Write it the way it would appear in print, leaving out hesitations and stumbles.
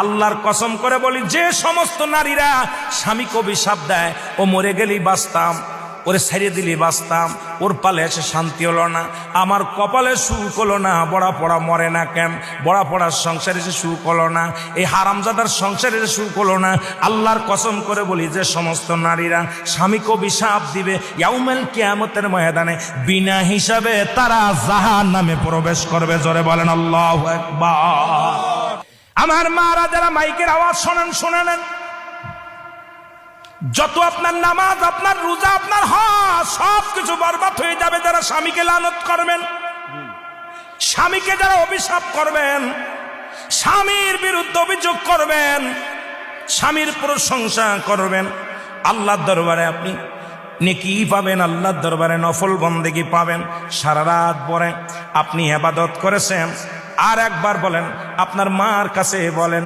আল্লাহর কসম করে বলি, যে সমস্ত নারীরা স্বামীকে অভিশাপ দেয়, ও মরে গেলেই বাঁচতাম, ওরে ছেড়ে দিলি বাঁচতাম, ওর পালে এসে শান্তি হলো না, আমার কপালে সুখ হলো না, বড়া পড়া মরে না কেন, বড়া পড়ার সংসারে এসে সুখ হলো না, এই হারামজাদার সংসারে এসে সুখ হলো না, আল্লাহর কসম করে বলি, যে সমস্ত নারীরা স্বামীকে অভিশাপ দিবে, ইয়াউমেল কিয়ামতের ময়দানে বিনা হিসাবে তারা জাহান্নামে প্রবেশ করবে। জোরে বলেন আল্লাহু আকবার। আমার মারা যারা মাইকের আওয়াজ শোনেন, শুনে নেন, যত আপনার নামাজ, আপনার রোজা, আপনার হজ সবকিছু বরবাদ হয়ে যাবে যারা স্বামীকে লানত করবেন, স্বামীকে যারা অভিশাপ করবেন, স্বামীর বিরুদ্ধে অভিযোগ করবেন, স্বামীর প্রশংসা করবেন। আল্লাহর দরবারে আপনি নেকি পাবেন, আল্লাহর দরবারে নফল বন্দেগী পাবেন। সারা রাত পরে আপনি ইবাদত করেছেন, আর একবার বলেন, আপনার মার কাছে বলেন,